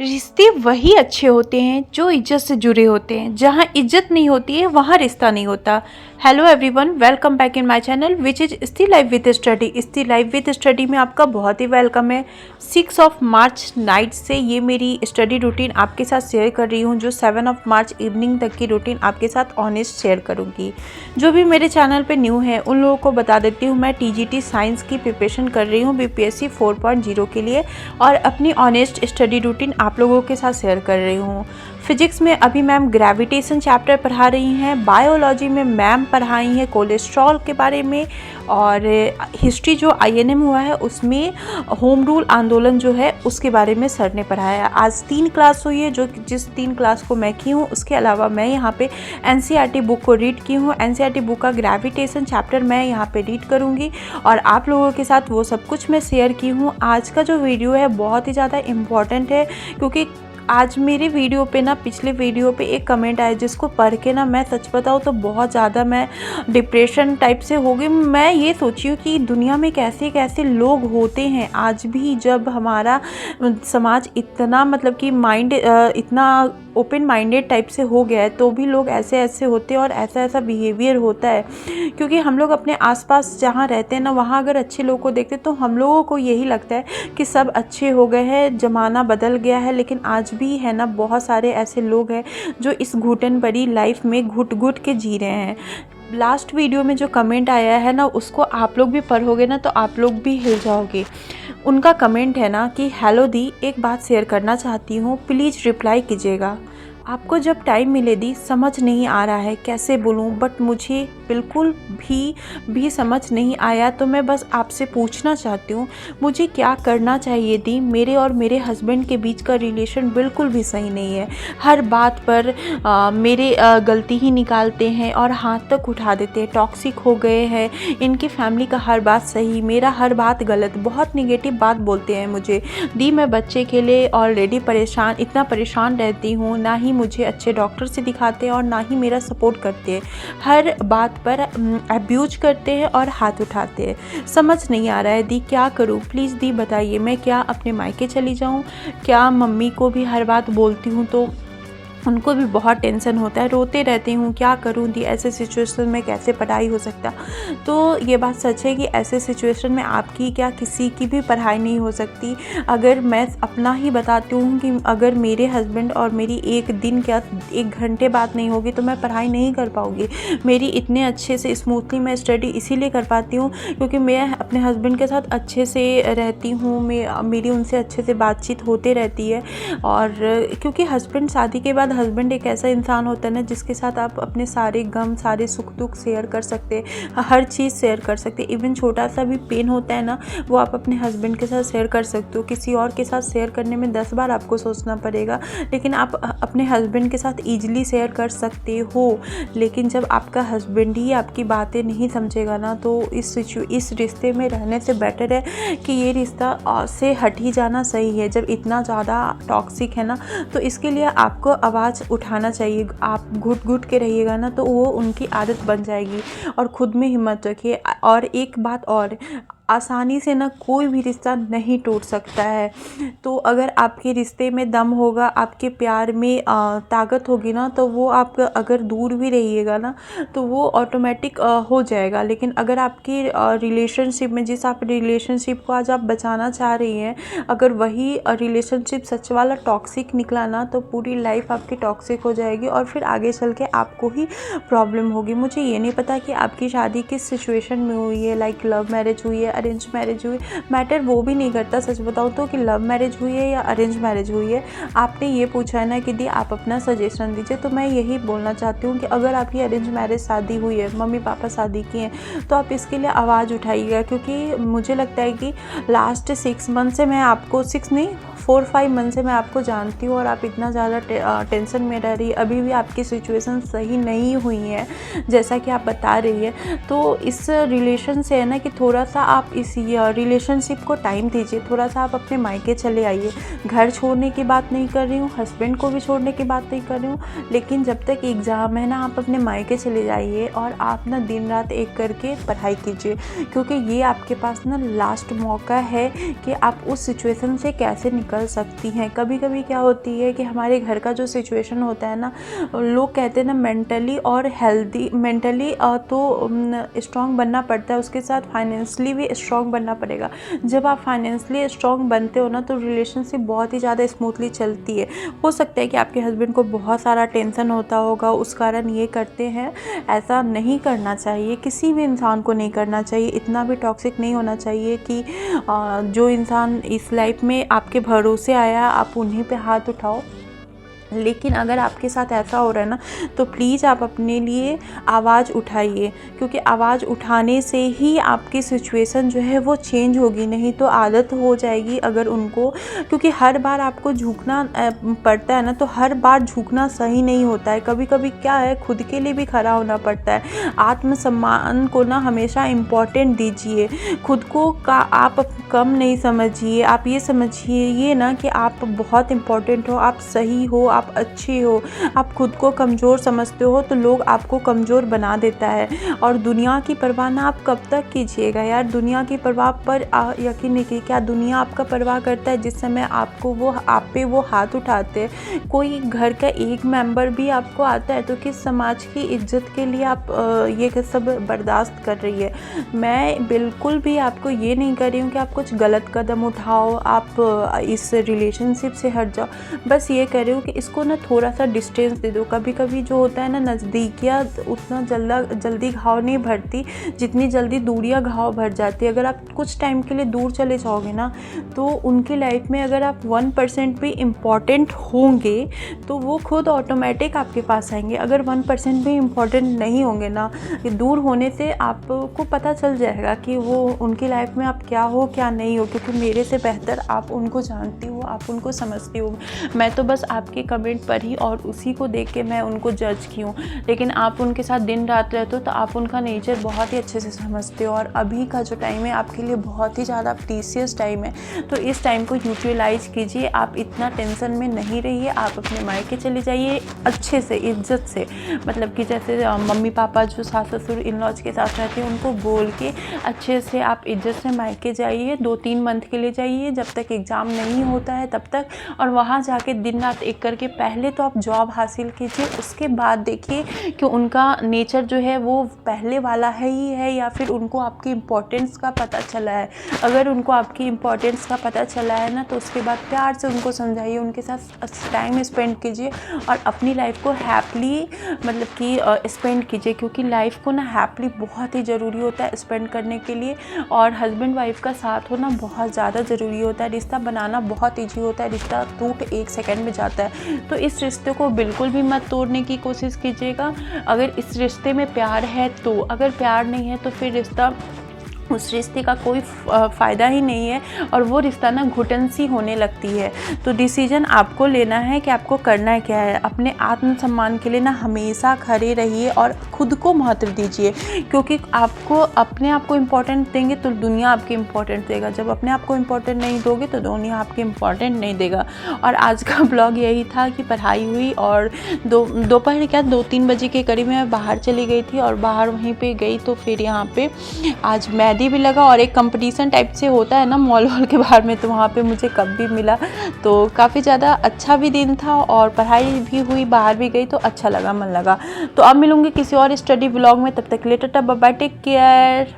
रिश्ते वही अच्छे होते हैं जो इज्जत से जुड़े होते हैं। जहाँ इज्जत नहीं होती है वहाँ रिश्ता नहीं होता। Hello everyone, welcome back in my channel which is still life with study. Still life with study में आपका बहुत ही वेलकम है। 6 मार्च नाइट से ये मेरी स्टडी रूटीन आपके साथ शेयर कर रही हूँ, जो 7 मार्च इवनिंग तक की रूटीन आपके साथ ऑनेस्ट शेयर करूँगी। जो भी मेरे चैनल पे न्यू है उन लोगों को बता देती हूँ, मैं टीजीटी साइंस की प्रिपरेशन कर रही हूँ बीपीएससी 4.0 के लिए, और अपनी ऑनेस्ट स्टडी रूटीन आप लोगों के साथ शेयर कर रही हूँ। फिजिक्स में अभी मैम ग्रेविटेशन चैप्टर पढ़ा रही हैं, बायोलॉजी में मैम पढ़ाई हैं कोलेस्ट्रॉल के बारे में, और हिस्ट्री जो आईएनएम हुआ है उसमें होम रूल आंदोलन जो है उसके बारे में सर ने पढ़ाया। आज 3 क्लास हुई है, जो जिस 3 क्लास को मैं की हूँ। उसके अलावा मैं यहाँ पे एनसीईआरटी बुक को रीड की हूँ। एनसीईआरटी बुक का ग्रेविटेशन चैप्टर मैं यहाँ पे रीड करूँगी और आप लोगों के साथ वो सब कुछ मैं शेयर की हूँ। आज का जो वीडियो है बहुत ही ज़्यादा इम्पॉर्टेंट है, क्योंकि आज मेरी वीडियो पे ना, पिछले वीडियो पे एक कमेंट आया जिसको पढ़ के ना मैं सच बताऊँ तो बहुत ज़्यादा मैं डिप्रेशन टाइप से हो गई। मैं ये सोची हूँ कि दुनिया में कैसे कैसे लोग होते हैं आज भी, जब हमारा समाज इतना मतलब कि माइंड इतना ओपन माइंडेड टाइप से हो गया है, तो भी लोग ऐसे ऐसे होते हैं और ऐसा ऐसा बिहेवियर होता है। क्योंकि हम लोग अपने आसपास जहाँ रहते हैं ना, वहाँ अगर अच्छे लोगों को देखते तो हम लोगों को यही लगता है कि सब अच्छे हो गए हैं, ज़माना बदल गया है। लेकिन आज भी है ना, बहुत सारे ऐसे लोग हैं जो इस घुटन भरी लाइफ में घुट घुट के जी रहे हैं। लास्ट वीडियो में जो कमेंट आया है ना, उसको आप लोग भी पढ़ोगे ना तो आप लोग भी हिल जाओगे। उनका कमेंट है ना कि हेलो दी, एक बात शेयर करना चाहती हूँ, प्लीज़ रिप्लाई कीजिएगा। आपको जब टाइम मिले दी, समझ नहीं आ रहा है कैसे बोलूँ, बट मुझे बिल्कुल भी समझ नहीं आया, तो मैं बस आपसे पूछना चाहती हूँ मुझे क्या करना चाहिए दी। मेरे और मेरे हस्बैंड के बीच का रिलेशन बिल्कुल भी सही नहीं है। हर बात पर मेरे गलती ही निकालते हैं और हाथ तक उठा देते हैं। टॉक्सिक हो गए हैं। इनकी फैमिली का हर बात सही, मेरा हर बात गलत, बहुत निगेटिव बात बोलते हैं मुझे। दी मैं बच्चे के लिए ऑलरेडी इतना परेशान रहती हूँ, ना ही मुझे अच्छे डॉक्टर से दिखाते हैं और ना ही मेरा सपोर्ट करते हैं। हर बात पर अब्यूज करते हैं और हाथ उठाते हैं। समझ नहीं आ रहा है दी, क्या करूं प्लीज़ दी बताइए। मैं क्या अपने मायके चली जाऊं? क्या मम्मी को भी हर बात बोलती हूं तो उनको भी बहुत टेंशन होता है, रोते रहती हूँ। क्या करूँ दी, ऐसे सिचुएशन में कैसे पढ़ाई हो सकता? तो ये बात सच है कि ऐसे सिचुएशन में आपकी क्या किसी की भी पढ़ाई नहीं हो सकती। अगर मैं अपना ही बताती हूँ कि अगर मेरे हस्बैंड और मेरी एक दिन क्या 1 घंटे बात नहीं होगी तो मैं पढ़ाई नहीं कर पाऊँगी। मेरी इतने अच्छे से स्मूथली मैं स्टडी इसीलिए कर पाती हूँ क्योंकि मैं अपने हस्बैंड के साथ अच्छे से रहती हूँ। मेरी उनसे अच्छे से बातचीत होती रहती है। और क्योंकि हस्बैंड, शादी के बाद हस्बैंड एक ऐसा इंसान होता है ना जिसके साथ आप अपने सारे गम, सारे सुख दुख शेयर कर सकते हैं, हर चीज़ शेयर कर सकते हैं। इवन छोटा सा भी पेन होता है ना, वो आप अपने हस्बैंड के साथ शेयर कर सकते हो। किसी और के साथ शेयर करने में 10 बार आपको सोचना पड़ेगा, लेकिन आप अपने हस्बैंड के साथ ईजिली शेयर कर सकते हो। लेकिन जब आपका हस्बैंड ही आपकी बातें नहीं समझेगा ना, तो इस रिश्ते में रहने से बेटर है कि ये रिश्ता से हट ही जाना सही है। जब इतना ज़्यादा टॉक्सिक है ना, तो इसके लिए आपको आवाज़ उठाना चाहिए। आप घुट घुट के रहिएगा ना तो वो उनकी आदत बन जाएगी। और खुद में हिम्मत रखिए। और एक बात और, आसानी से ना कोई भी रिश्ता नहीं टूट सकता है। तो अगर आपके रिश्ते में दम होगा, आपके प्यार में ताकत होगी ना, तो वो आप अगर दूर भी रहिएगा ना तो वो ऑटोमेटिक हो जाएगा। लेकिन अगर आपकी रिलेशनशिप में, जिस आप रिलेशनशिप को आज आप बचाना चाह रही हैं, अगर वही रिलेशनशिप सच वाला टॉक्सिक निकला ना, तो पूरी लाइफ आपकी टॉक्सिक हो जाएगी और फिर आगे चल के आपको ही प्रॉब्लम होगी। मुझे ये नहीं पता कि आपकी शादी किस सिचुएशन में हुई है, लाइक लव मैरिज हुई है, अरेंज मैरिज हुई, मैटर वो भी नहीं करता। सच बताऊँ तो कि लव मैरिज हुई है या अरेंज मैरिज हुई है। आपने ये पूछा है ना कि दी आप अपना सजेशन दीजिए, तो मैं यही बोलना चाहती हूँ कि अगर आपकी अरेंज मैरिज शादी हुई है, मम्मी पापा शादी किए हैं, तो आप इसके लिए आवाज़ उठाइएगा। क्योंकि मुझे लगता है कि लास्ट 6 मंथ से मैं आपको, 6 नहीं 4-5 मंथ से मैं आपको जानती हूँ और आप इतना ज़्यादा टेंशन में रह रही है। अभी भी आपकी सिचुएशन सही नहीं हुई है जैसा कि आप बता रही है। तो इस रिलेशन से है ना कि थोड़ा सा आप इस रिलेशनशिप को टाइम दीजिए। थोड़ा सा आप अपने मायके चले आइए। घर छोड़ने की बात नहीं कर रही हूँ, हस्बैंड को भी छोड़ने की बात नहीं कर रही हूँ, लेकिन जब तक एग्ज़ाम है ना, आप अपने मायके चले जाइए और आप ना दिन रात एक करके पढ़ाई कीजिए। क्योंकि ये आपके पास ना लास्ट मौका है कि आप उस सिचुएशन से कैसे निकल सकती हैं। कभी कभी क्या होती है कि हमारे घर का जो सिचुएशन होता है ना, लोग कहते हैं ना मेंटली और हेल्दी, मेंटली तो स्ट्रॉन्ग बनना पड़ता है, उसके साथ फाइनेंशियली भी स्ट्रॉन्ग बनना पड़ेगा। जब आप फाइनेंशियली स्ट्रॉन्ग बनते हो ना तो रिलेशनशिप बहुत ही ज़्यादा स्मूथली चलती है। हो सकता है कि आपके हस्बैंड को बहुत सारा टेंशन होता होगा, उस कारण ये करते हैं। ऐसा नहीं करना चाहिए, किसी भी इंसान को नहीं करना चाहिए। इतना भी टॉक्सिक नहीं होना चाहिए कि जो इंसान इस लाइफ में आपके भरोसे आया आप उन्हीं पे हाथ उठाओ। लेकिन अगर आपके साथ ऐसा हो रहा है ना तो प्लीज़ आप अपने लिए आवाज़ उठाइए, क्योंकि आवाज़ उठाने से ही आपकी सिचुएशन जो है वो चेंज होगी। नहीं तो आदत हो जाएगी अगर उनको, क्योंकि हर बार आपको झुकना पड़ता है ना, तो हर बार झुकना सही नहीं होता है। कभी कभी क्या है, खुद के लिए भी खड़ा होना पड़ता है। आत्मसम्मान को ना हमेशा इम्पोर्टेंट दीजिए, खुद को का आप कम नहीं समझिए। आप ये समझिए ना कि आप बहुत इम्पोर्टेंट हो, आप सही हो, आप अच्छे हो। आप खुद को कमज़ोर समझते हो तो लोग आपको कमज़ोर बना देता है। और दुनिया की परवाह ना आप कब तक कीजिएगा यार, दुनिया की परवाह पर यकीन नहीं कीजिए। क्या दुनिया आपका परवाह करता है जिस समय आपको वो आप पे वो हाथ उठाते हैं? कोई घर का एक मेंबर भी आपको आता है तो किस समाज की इज्जत के लिए आप ये सब बर्दाश्त कर रही है? मैं बिल्कुल भी आपको ये नहीं कर रही हूँ कि आप कुछ गलत कदम उठाओ, आप इस रिलेशनशिप से हट जाओ। बस ये कर रही हूँ कि इसको ना थोड़ा सा डिस्टेंस दे दो। कभी कभी जो होता है ना, नज़दीकियाँ उतना जल्दी घाव नहीं भरती जितनी जल्दी दूरियाँ घाव भर जाती है। अगर आप कुछ टाइम के लिए दूर चले जाओगे ना तो उनकी लाइफ में अगर आप 1% भी इम्पॉर्टेंट होंगे तो वो खुद ऑटोमेटिक आपके पास आएंगे। अगर 1% भी इम्पॉर्टेंट नहीं होंगे ना, दूर होने से आपको पता चल जाएगा कि वो उनकी लाइफ में आप क्या हो क्या नहीं हो, क्योंकि मेरे से बेहतर आप उनको जानती हो, आप उनको समझती हो। मैं तो बस आपके कमेंट पर ही और उसी को देख के मैं उनको जज की हूँ, लेकिन आप उनके साथ दिन रात रहते हो तो आप उनका नेचर बहुत ही अच्छे से समझते हो। और अभी का जो टाइम है आपके लिए बहुत ही ज़्यादा प्रीशियस टाइम है, तो इस टाइम को यूटिलाइज कीजिए। आप इतना टेंशन में नहीं रहिए, आप अपने मायके चले जाइए अच्छे से, इज्जत से। मतलब कि जैसे मम्मी पापा जो सास ससुर इन लॉज के साथ रहते हैं उनको बोल के अच्छे से आप इज्जत से मायके जाइए। 2-3 मंथ के लिए जाइए, जब तक एग्ज़ाम नहीं होता है तब तक। और वहाँ जाके दिन रात एक करके पहले तो आप जॉब हासिल कीजिए, उसके बाद देखिए कि उनका नेचर जो है वो पहले वाला है ही है या फिर उनको आपकी इम्पोर्टेंस का पता चला है। अगर उनको आपकी इम्पोर्टेंस का पता चला है ना तो उसके बाद प्यार से उनको समझाइए, उनके साथ टाइम स्पेंड कीजिए और अपनी लाइफ को हैप्पली मतलब कि स्पेंड कीजिए, क्योंकि लाइफ को ना हैप्पली बहुत ही ज़रूरी होता है स्पेंड करने के लिए। और हस्बैंड वाइफ का साथ होना बहुत ज़्यादा ज़रूरी होता है। रिश्ता बनाना बहुत ईजी होता है, रिश्ता टूट 1 सेकंड में जाता है। तो इस रिश्ते को बिल्कुल भी मत तोड़ने की कोशिश कीजिएगा। अगर इस रिश्ते में प्यार है तो, अगर प्यार नहीं है तो फिर रिश्ता, उस रिश्ते का कोई फ़ायदा ही नहीं है और वो रिश्ता ना घुटन सी होने लगती है। तो डिसीजन आपको लेना है कि आपको करना क्या है। अपने आत्मसम्मान के लिए ना हमेशा खड़े रहिए और खुद को महत्व दीजिए, क्योंकि आपको अपने आप को इम्पोर्टेंट देंगे तो दुनिया आपकी इम्पोर्टेंट देगा। जब अपने आप को इम्पोर्टेंट नहीं दोगे तो दुनिया आपकी इम्पोर्टेंट नहीं देगा। और आज का ब्लॉग यही था कि पढ़ाई हुई और दोपहर क्या 2-3 बजे के करीब मैं बाहर चली गई थी और बाहर वहीं पे गई तो फिर यहाँ पे आज मेहंदी भी लगा और एक कंपटीशन टाइप से होता है ना मॉल के बाहर में, तो वहाँ पे मुझे कप भी मिला। तो काफ़ी ज़्यादा अच्छा भी दिन था और पढ़ाई भी हुई, बाहर भी गई तो अच्छा लगा, मन लगा। तो अब मिलूंगी किसी और स्टडी ब्लॉग में, तब तक later bye bye, take care.